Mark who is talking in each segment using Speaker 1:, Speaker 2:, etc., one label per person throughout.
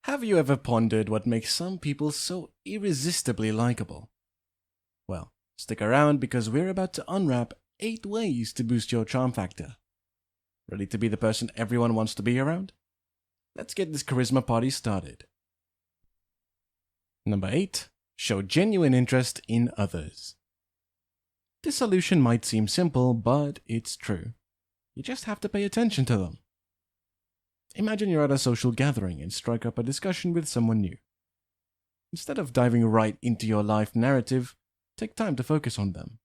Speaker 1: Have you ever pondered what makes some people so irresistibly likable? Well, stick around because we're about to unwrap 8 ways to boost your charm factor. Ready to be the person everyone wants to be around? Let's get this charisma party started. Number 8. Show genuine interest in others. This solution might seem simple, but it's true. You just have to pay attention to them. Imagine you're at a social gathering and strike up a discussion with someone new. Instead of diving right into your life narrative, take time to focus on them.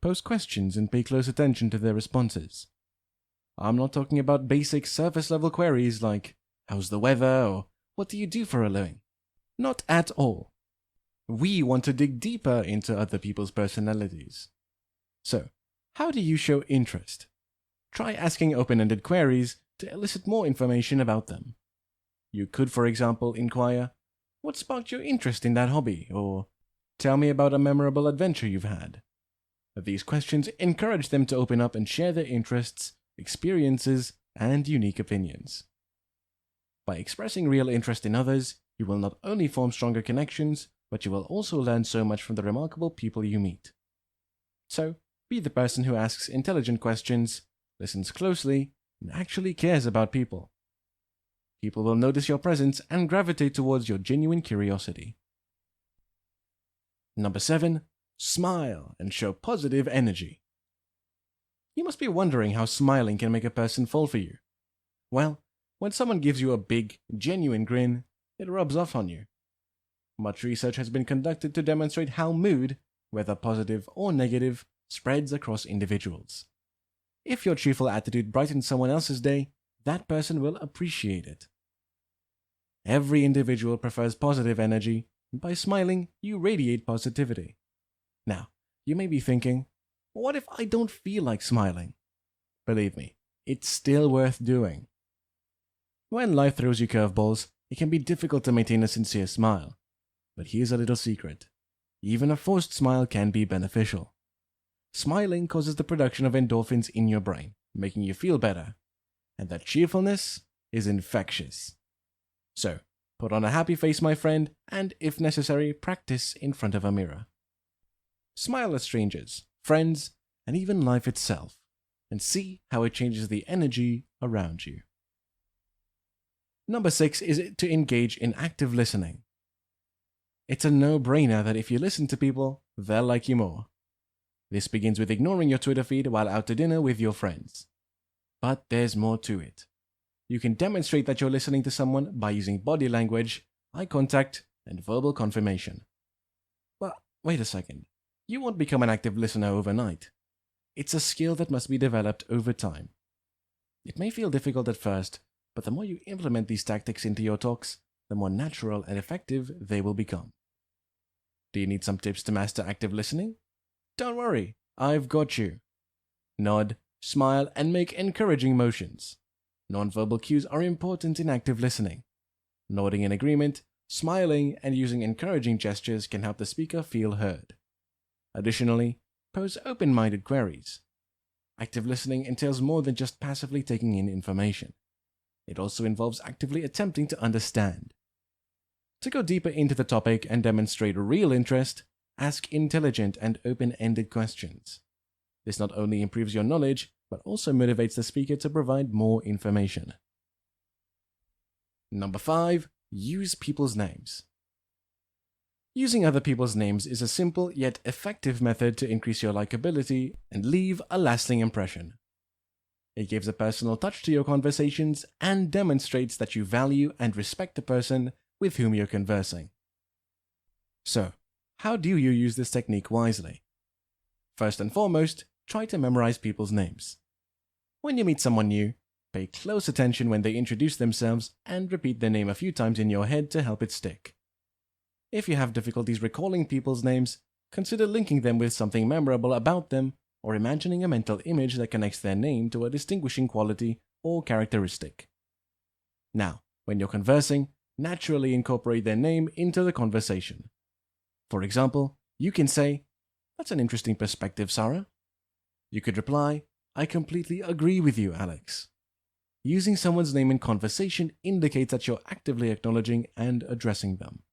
Speaker 1: Pose questions and pay close attention to their responses. I'm not talking about basic surface-level queries like, how's the weather, or what do you do for a living? Not at all. We want to dig deeper into other people's personalities. So, how do you show interest? Try asking open-ended queries to elicit more information about them. You could, for example, inquire, what sparked your interest in that hobby? Or, tell me about a memorable adventure you've had. These questions encourage them to open up and share their interests, experiences, and unique opinions. By expressing real interest in others, you will not only form stronger connections, but you will also learn so much from the remarkable people you meet. So, be the person who asks intelligent questions, listens closely, and actually cares about people. People will notice your presence and gravitate towards your genuine curiosity. Number 7. Smile and show positive energy. You must be wondering how smiling can make a person fall for you. Well, when someone gives you a big, genuine grin, it rubs off on you. Much research has been conducted to demonstrate how mood, whether positive or negative, spreads across individuals. If your cheerful attitude brightens someone else's day, that person will appreciate it. Every individual prefers positive energy, and by smiling, you radiate positivity. Now, you may be thinking, what if I don't feel like smiling? Believe me, it's still worth doing. When life throws you curveballs, it can be difficult to maintain a sincere smile. But here's a little secret. Even a forced smile can be beneficial. Smiling causes the production of endorphins in your brain, making you feel better. And that cheerfulness is infectious. So, put on a happy face, my friend, and if necessary, practice in front of a mirror. Smile at strangers, friends, and even life itself, and see how it changes the energy around you. Number 6 is to engage in active listening. It's a no-brainer that if you listen to people, they'll like you more. This begins with ignoring your Twitter feed while out to dinner with your friends. But there's more to it. You can demonstrate that you're listening to someone by using body language, eye contact, and verbal confirmation. But wait a second. You won't become an active listener overnight. It's a skill that must be developed over time. It may feel difficult at first, but the more you implement these tactics into your talks, the more natural and effective they will become. Do you need some tips to master active listening? Don't worry, I've got you. Nod, smile, and make encouraging motions. Non-verbal cues are important in active listening. Nodding in agreement, smiling, and using encouraging gestures can help the speaker feel heard. Additionally, pose open-minded queries. Active listening entails more than just passively taking in information. It also involves actively attempting to understand. To go deeper into the topic and demonstrate real interest, ask intelligent and open-ended questions. This not only improves your knowledge, but also motivates the speaker to provide more information. Number 5. Use people's names. Using other people's names is a simple yet effective method to increase your likability and leave a lasting impression. It gives a personal touch to your conversations and demonstrates that you value and respect the person with whom you're conversing. So, how do you use this technique wisely? First and foremost, try to memorize people's names. When you meet someone new, pay close attention when they introduce themselves and repeat their name a few times in your head to help it stick. If you have difficulties recalling people's names, consider linking them with something memorable about them or imagining a mental image that connects their name to a distinguishing quality or characteristic. Now, when you're conversing, naturally incorporate their name into the conversation. For example, you can say, "That's an interesting perspective, Sarah." You could reply, "I completely agree with you, Alex." Using someone's name in conversation indicates that you're actively acknowledging and addressing them.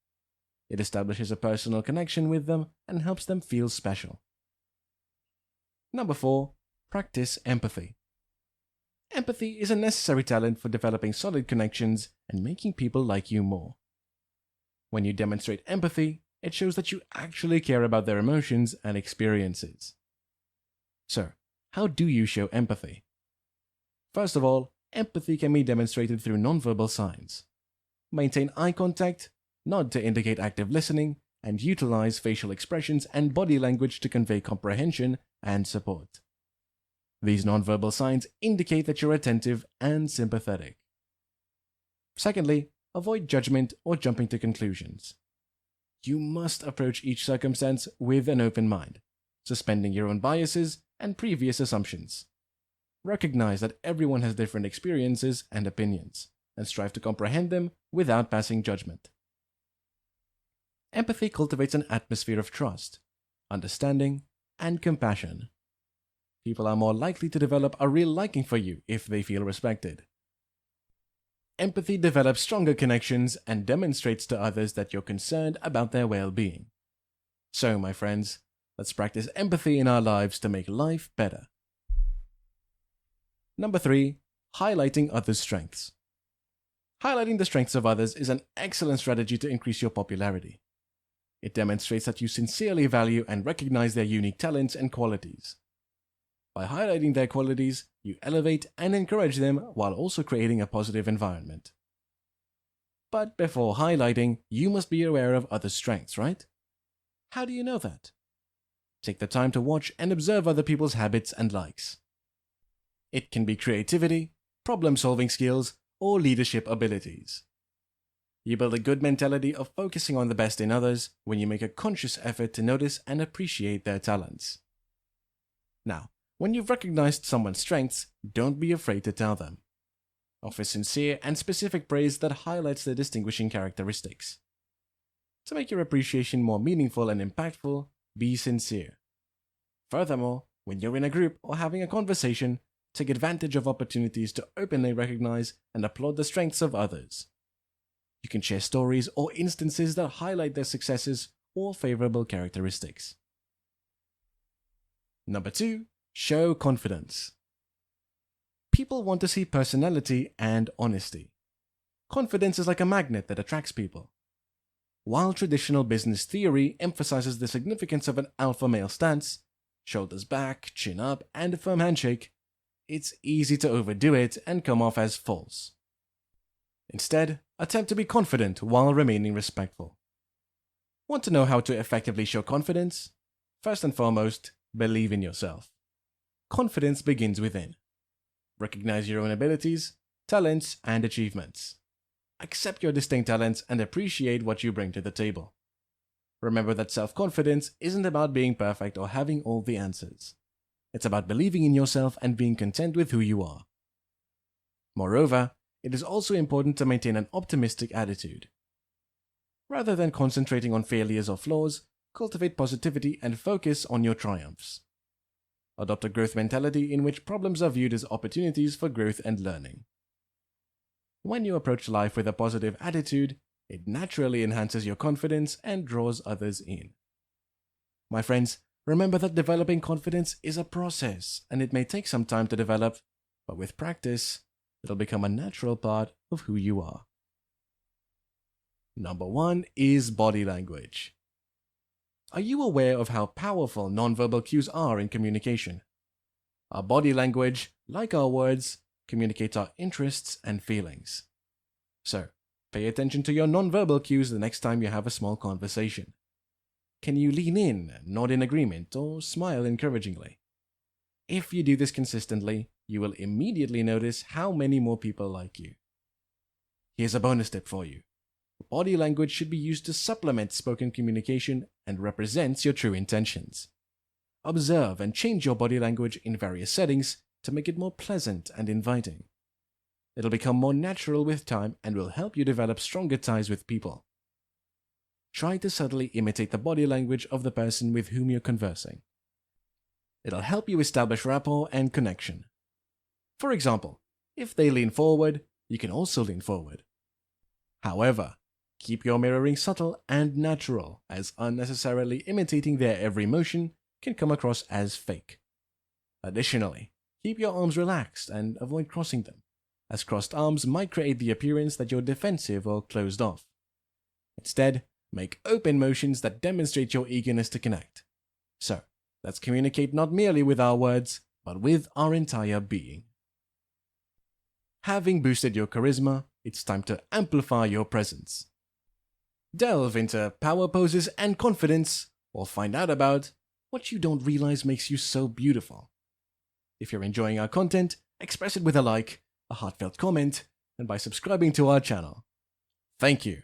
Speaker 1: It establishes a personal connection with them and helps them feel special. Number 4. Practice empathy. Empathy is a necessary talent for developing solid connections and making people like you more. When you demonstrate empathy, it shows that you actually care about their emotions and experiences. So, how do you show empathy? First of all, empathy can be demonstrated through nonverbal signs. Maintain eye contact, nod to indicate active listening, and utilize facial expressions and body language to convey comprehension and support. These nonverbal signs indicate that you're attentive and sympathetic. Secondly, avoid judgment or jumping to conclusions. You must approach each circumstance with an open mind, suspending your own biases and previous assumptions. Recognize that everyone has different experiences and opinions, and strive to comprehend them without passing judgment. Empathy cultivates an atmosphere of trust, understanding, and compassion. People are more likely to develop a real liking for you if they feel respected. Empathy develops stronger connections and demonstrates to others that you're concerned about their well-being. So, my friends, let's practice empathy in our lives to make life better. Number 3. Highlighting others' strengths. Highlighting the strengths of others is an excellent strategy to increase your popularity. It demonstrates that you sincerely value and recognize their unique talents and qualities. By highlighting their qualities, you elevate and encourage them while also creating a positive environment. But before highlighting, you must be aware of others' strengths, right? How do you know that? Take the time to watch and observe other people's habits and likes. It can be creativity, problem-solving skills, or leadership abilities. You build a good mentality of focusing on the best in others when you make a conscious effort to notice and appreciate their talents. Now, when you've recognized someone's strengths, don't be afraid to tell them. Offer sincere and specific praise that highlights their distinguishing characteristics. To make your appreciation more meaningful and impactful, be sincere. Furthermore, when you're in a group or having a conversation, take advantage of opportunities to openly recognize and applaud the strengths of others. You can share stories or instances that highlight their successes or favorable characteristics. Number 2. Show confidence. People want to see personality and honesty. Confidence is like a magnet that attracts people. While traditional business theory emphasizes the significance of an alpha male stance, shoulders back, chin up, and a firm handshake, it's easy to overdo it and come off as false. Instead, attempt to be confident while remaining respectful. Want to know how to effectively show confidence? First and foremost, believe in yourself. Confidence begins within. Recognize your own abilities, talents, and achievements. Accept your distinct talents and appreciate what you bring to the table. Remember that self-confidence isn't about being perfect or having all the answers. It's about believing in yourself and being content with who you are. Moreover, it is also important to maintain an optimistic attitude. Rather than concentrating on failures or flaws, cultivate positivity and focus on your triumphs. Adopt a growth mentality in which problems are viewed as opportunities for growth and learning. When you approach life with a positive attitude, it naturally enhances your confidence and draws others in. My friends, remember that developing confidence is a process, and it may take some time to develop, but with practice, it'll become a natural part of who you are. Number 1 is body language. Are you aware of how powerful nonverbal cues are in communication? Our body language, like our words, communicates our interests and feelings. So, pay attention to your nonverbal cues the next time you have a small conversation. Can you lean in, nod in agreement, or smile encouragingly? If you do this consistently, you will immediately notice how many more people like you. Here's a bonus tip for you. Body language should be used to supplement spoken communication and represents your true intentions. Observe and change your body language in various settings to make it more pleasant and inviting. It'll become more natural with time and will help you develop stronger ties with people. Try to subtly imitate the body language of the person with whom you're conversing. It'll help you establish rapport and connection. For example, If they lean forward, you can also lean forward. However, keep your mirroring subtle and natural, as unnecessarily imitating their every motion can come across as fake. Additionally, keep your arms relaxed and avoid crossing them, as crossed arms might create the appearance that you're defensive or closed off. Instead, make open motions that demonstrate your eagerness to connect. So, let's communicate not merely with our words, but with our entire being. Having boosted your charisma, it's time to amplify your presence. Delve into power poses and confidence, or find out about what you don't realize makes you so beautiful. If you're enjoying our content, express it with a like, a heartfelt comment, and by subscribing to our channel. Thank you.